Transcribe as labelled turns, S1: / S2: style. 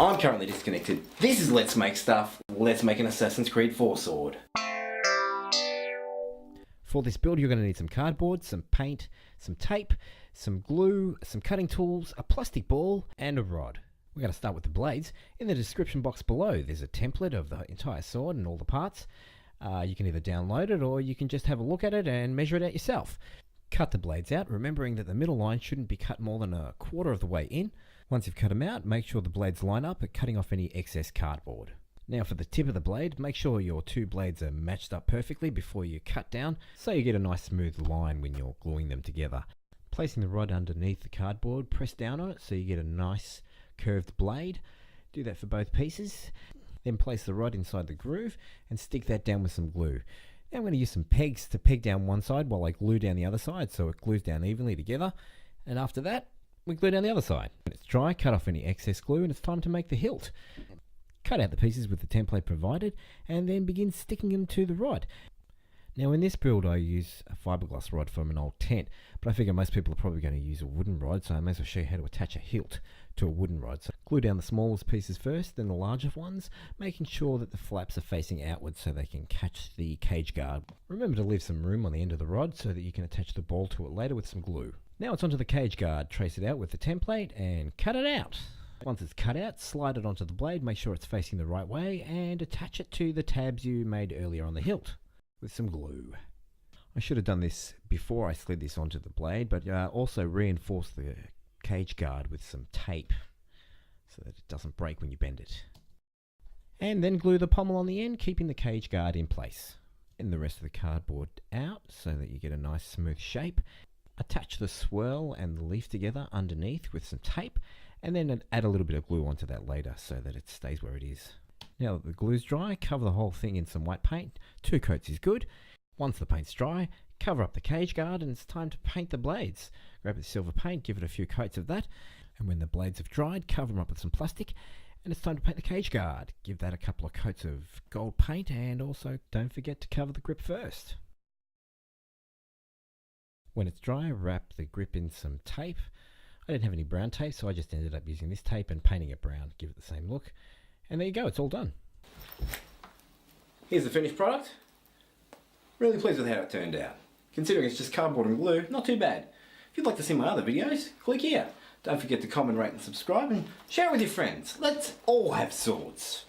S1: I'm currently disconnected. This is Let's Make Stuff. Let's make an Assassin's Creed 4 sword.
S2: For this build, you're going to need some cardboard, some paint, some tape, some glue, some cutting tools, a plastic ball, and a rod. We're going to start with the blades. In the description box below, there's a template of the entire sword and all the parts. You can either download it or you can just have a look at it and measure it out yourself. Cut the blades out, remembering that the middle line shouldn't be cut more than a quarter of the way in. Once you've cut them out, make sure the blades line up at cutting off any excess cardboard. Now for the tip of the blade, make sure your two blades are matched up perfectly before you cut down, so you get a nice smooth line when you're gluing them together. Placing the rod underneath the cardboard, press down on it so you get a nice curved blade. Do that for both pieces. Then place the rod inside the groove and stick that down with some glue. Now I'm going to use some pegs to peg down one side while I glue down the other side so it glues down evenly together. And after that, we glue down the other side. When it's dry, cut off any excess glue and it's time to make the hilt. Cut out the pieces with the template provided and then begin sticking them to the rod. Now in this build I use a fiberglass rod from an old tent, but I figure most people are probably going to use a wooden rod, so I may as well show you how to attach a hilt to a wooden rod. So glue down the smallest pieces first, then the larger ones, making sure that the flaps are facing outwards so they can catch the cage guard. Remember to leave some room on the end of the rod so that you can attach the ball to it later with some glue. Now it's onto the cage guard. Trace it out with the template and cut it out. Once it's cut out, slide it onto the blade, make sure it's facing the right way, and attach it to the tabs you made earlier on the hilt with some glue. I should have done this before I slid this onto the blade, but also reinforce the cage guard with some tape so that it doesn't break when you bend it. And then glue the pommel on the end, keeping the cage guard in place. And the rest of the cardboard out so that you get a nice smooth shape. Attach the swirl and the leaf together underneath with some tape, and then add a little bit of glue onto that later so that it stays where it is. Now that the glue's dry, cover the whole thing in some white paint. 2 coats is good. Once the paint's dry, cover up the cage guard and it's time to paint the blades. Grab the silver paint, give it a few coats of that, and when the blades have dried, cover them up with some plastic, and it's time to paint the cage guard. Give that a couple of coats of gold paint, and also don't forget to cover the grip first. When it's dry, wrap the grip in some tape. I didn't have any brown tape, so I just ended up using this tape and painting it brown to give it the same look. And there you go, it's all done.
S1: Here's the finished product. Really pleased with how it turned out. Considering it's just cardboard and glue, not too bad. If you'd like to see my other videos, click here. Don't forget to comment, rate and subscribe, and share it with your friends. Let's all have swords.